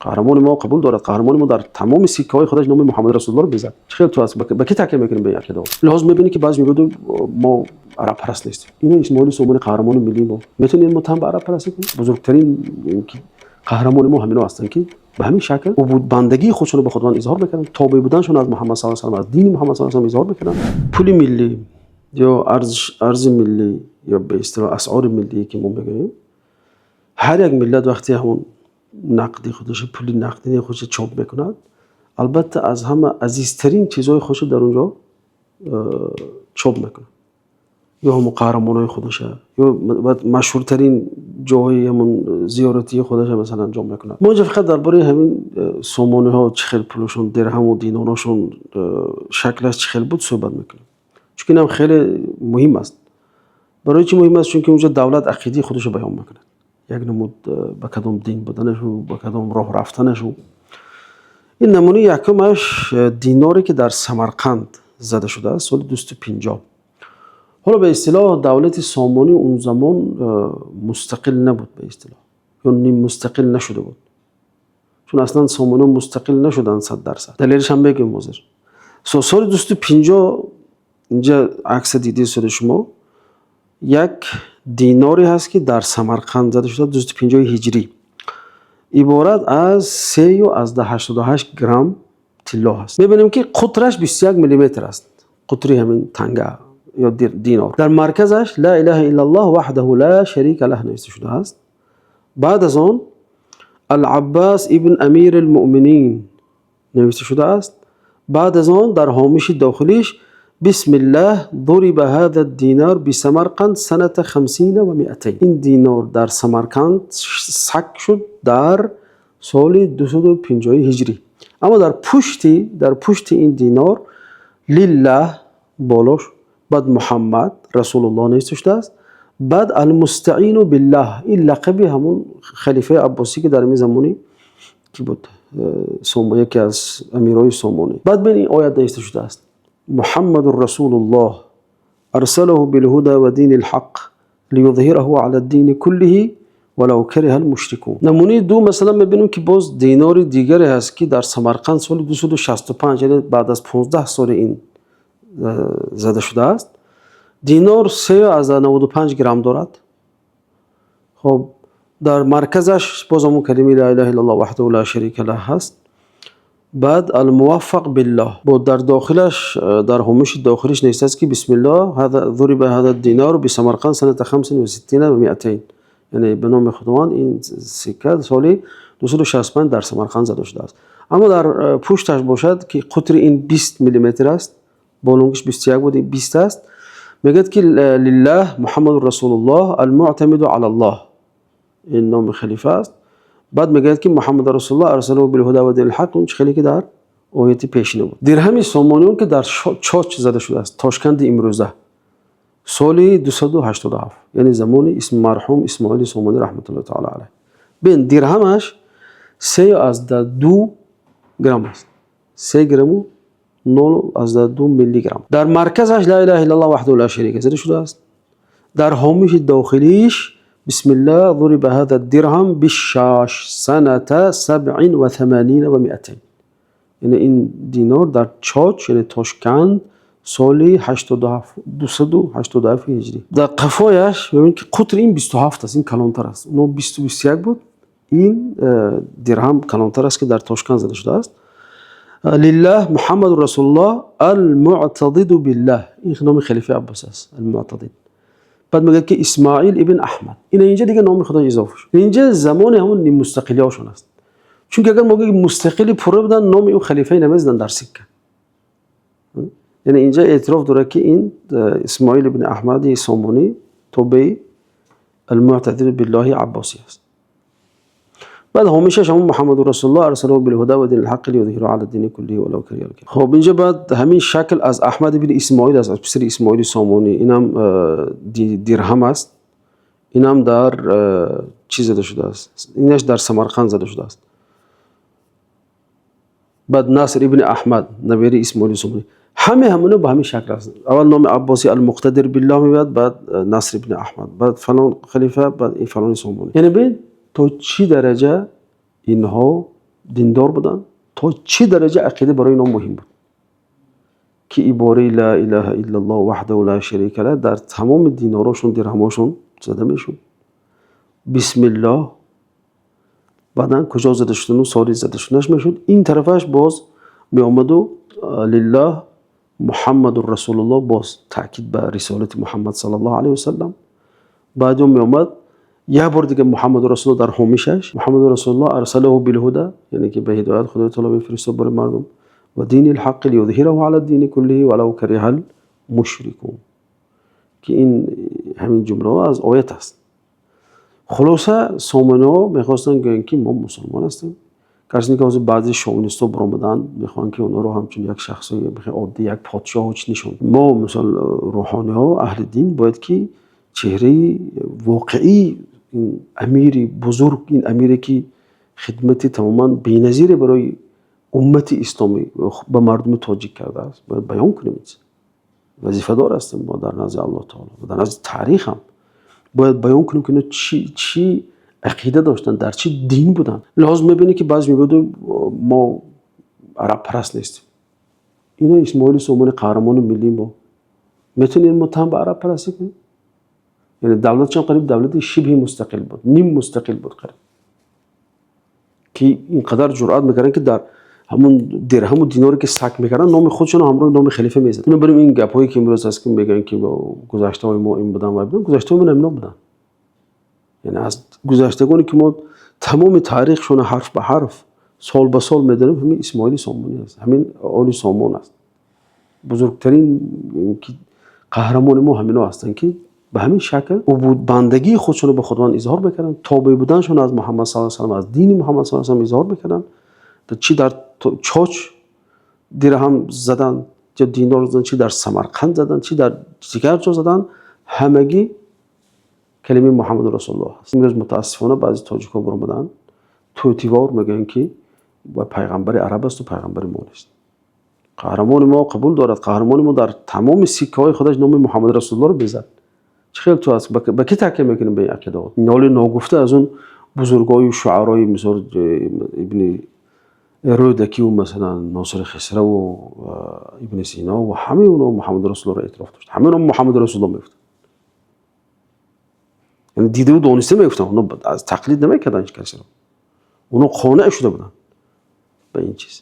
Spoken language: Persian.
قهرمان ما قبول دارد. قهرمان ما در تمام سکه‌های خودش نام محمد رسول الله رو بزد. خیلی تو است به کی تکیه میکنیم؟ به عقیده. لازم میبینی که بعضی میگن ما عرب پرست نیستیم. اینو اسماعیل صومانی قهرمان ملی ما میتونیم متهم به عرب پرستی کنیم؟ بزرگترین قهرمان ما همینا هستن که به همین شکل عبود بندگی خودشون رو به خداوند اظهار میکنن، تابع بودنشون از محمد صلی الله علیه و آله، از دین محمد صلی الله علیه و آله اظهار میکنن. پول ملی یا ارز ملی یا به اصطلاح اسعار ملی که ما میگیم، هر یک ملت وقتی همون نقدی خودش، پول نقدی خودش چاپ میکند، البته از همه عزیزترین چیزهای خودش در اونجا چاپ میکنه، یا هم قهرمانای خودشه یا مشهورترین جاهای همون زیارتی خودش مثلا انجام میکنه. ما اینجا فقط درباره همین سامانه ها چه خیلی پولشون، درهم و دینارشون شکلش چه خیلی بود صحبت میکنیم، چون اینم خیلی مهم است. برای چی مهم است؟ چون که اونجا دولت عقیده خودش رو بیان میکنه، یک نمود به کدام دین بودنش و به کدام راه رفتنش. این نمونه یکمش دیناری که در سمرقند زده شده است سال 250. حالا به اصطلاح دولت سامانی اون زمان مستقل نبود، به اصطلاح یا نیم مستقل نشده بود، چون اصلا سامانی مستقل نشدن 100%. دلیلش هم بگم موزر. سال 250 اینجا عکس دیدی شده شما، یک دیناری هست که در سمرقند زده شده 250 هجری، عبارت از 3.88 گرم طلا هست. میبینیم که قطرش 21 میلیمتر است، قطری همین تنگه یا دینار. در مرکزش لا اله الا الله وحده لا شریک له نوشته شده است. بعد از آن العباس ابن امیر المؤمنین نوشته شده است. بعد از آن در هامش داخلیش بسم الله ضرب هذا الدینار بسمرقند سنه 50 و 200. این دینار در سمرقند سک شد در سال 250 هجری. اما در پشت این دینار لله بالاش، بعد محمد رسول الله نوشته شده است. بعد المستعین بالله، این لقب همون خلیفه عباسی که در این زمانی کی بود، یکی از امیرای سامانی. بعد ببین این آیت نوشته شده است محمد رسول الله ارسله بالهدى و دین الحق لیظهره علی الدین کله ولو کره المشرکون. نمونه دو مثلا میبینیم که باز دینار دیگری هست که در سمرقند سال 265 یعنی بعد از 15 سال این زده شده است. دینار 3.95 گرم دارد. خب در مرکزش باز همون کلمه لا اله الا الله وحده لا شریک له هست. بعد الموفق بالله، با در داخلش در هامش داخلش نوشته است که بسم الله هذا ضرب هذا الدینار بسمرقند سنه 65 و 200، یعنی به نام خداوند این سکه سال 265 در سمرقند زده شده است. اما در پشتش باشد که قطر این 20 میلیمتر است، بالونگش 21 بود، 20 است. میگه که لله محمد رسول الله المعتمد علی الله، این نام خلیفه است. بعد میگه که محمد رسول الله ارسله بالهدى و دین الحق، اون خیلی که در آیه پیشینه بود. درهم سامانیون که در چاچ زده شده است تاشکند امروزه سال 287، یعنی زمان اسم مرحوم اسماعیل سامانی رحمت الله تعالی علیه. ببین درهمش 3.2 گرم است، 3 گرم و 0.2 میلی گرم. در مرکزش لا اله الا الله وحده لا شریک زده شده است. در هامش داخلیش بسم الله ضرب هذا الدرهم بالشاش سنه 87 و 200، یعنی این دینار در چاچ یعنی تاشکند سال 287 هجری. در قفایش ببینید که قطر این 27 است، این کلانتر است. اون 21 بود، این درهم کلانتر است که در تاشکند زده شده است. لله محمد رسول الله المعتضد بالله، این نام خلیفه عباس است، المعتضد. بعد میگه که اسماعیل ابن احمد، این اینجا دیگه نام خدا اضافه شد. اینجا زمان همون مستقلی هاشون است، چون که اگر موقعی مستقلی پره بودن نام اون خلیفه نمیزدن در سکه. یعنی اینجا اعتراف داره که این اسماعیل ابن احمد سامانی تابع المعتضد بالله عباسی است. بعد همیشه همون محمد رسول الله ارسله بالهدى و دین الحق لیظهره علی الدین کله ولو کره الکافرون. خب اینجا بعد همین شکل از احمد بن اسماعیل از پسر اسماعیل سامانی، اینم درهم است، اینم در چیز زده شده است، اینش در سمرقند زده شده است. بعد ناصر ابن احمد نویر اسماعیل سامانی، همونه با همین شکل است. اول نام عباسی المقتدر بالله میاد، بعد ناصر ابن احمد، بعد فلان خلیفه، بعد این فلان سامانی. یعنی ببین تا چی درجه اینها دیندار بودن تا چه درجه عقیده برای اینا مهم بود که عباره لا اله الا الله وحده لا شریک له در تمام دیناراشون درهماشون زده میشد. بسم الله بعدن کجا زده شدن و ساری زده شدنش میشد. این طرفش باز می آمد و لله محمد رسول الله باز تاکید به رسالت محمد صلی الله علیه و سلم. بعد می آمد یه بار دیگه محمد رسول الله در همیشش محمد رسول الله ارسله بالهدى، یعنی که به هدایت خدای تعالی میفرستاد برای مردم، و دین الحق لیظهره علی الدین کله ولو کره المشرکون، که این همین جمله از آیت است. خلاصه سامانه ها میخواستن گوین که ما مسلمان هستیم. کسی که از بعضی شاونیستا برآمدن میخوان که اونا رو همچون یک شخصی عادی، یک پادشاه هیچ نشون. ما مثلا روحانی ها اهل دین باید که چهره واقعی این امیر بزرگ، این امیری که خدمت تماما بی‌نظیر برای امت اسلامی به مردم تاجیک کرده است باید بیان کنیم. وظیفه دار هستیم ما در نزد الله تعالی و در نزد تاریخ هم باید بیان کنیم که چی عقیده داشتن، در چی دین بودن. لازم میبینی که بعضی میگه ما عرب پرست نیستیم. اینا اسماعیل سومانی قهرمان ملی ما میتونیم متهم به عرب پرستی کنیم؟ یعنی دولتشان قریب دولت شبه مستقل بود، نیم مستقل بود قریب، که اینقدر جرأت میکردن که در همون درهم و دیناری که سک میکردن نام خودشون همراه نام خلیفه میزدن. اینو بریم این گپایی که امروز هست که میگن که گذشته های ما این بودن و بودن، گذشته ما نمینا بودن. یعنی از گذشتگانی که ما تمام تاریخشون حرف به حرف سال به سال میدونیم همین اسماعیل سامانی است، همین آل سامان است. بزرگترین قهرمان ما همینا هستن که به همین شکل عبود بندگی خودشون رو به خداوند اظهار میکردن، تابع بودنشون از محمد صلی الله علیه و آله، از دین محمد صلی الله علیه و آله اظهار میکردن. چی در چاچ درهم زدن، چه دینار زدن، چی در سمرقند زدن، چی در دیگر جا زدن، همگی کلمه محمد رسول الله هست. امروز متاسفانه بعضی تاجیک‌ها برآمدن توتیوار میگن که با پیغمبر عرب است و پیغمبر ما نیست. قهرمان ما قبول دارد، قهرمان ما در تمام سکه‌های خودش نام محمد رسول الله رو بزد. چه خیلی تو هست با کی تکیه میکنیم به این عقیده؟ نال ناگفته از اون بزرگای و شعرای مثل ابن رودکی و مثلا ناصر خسرو و ابن سینا و همه اونا محمد رسول الله رو اعتراف داشت. همه اونا محمد رسول الله میگفتن، یعنی دیده و دانسته میگفتن، اونا از تقلید نمیکردن هیچ کسی رو، اونا قانع شده بودن به این چیز.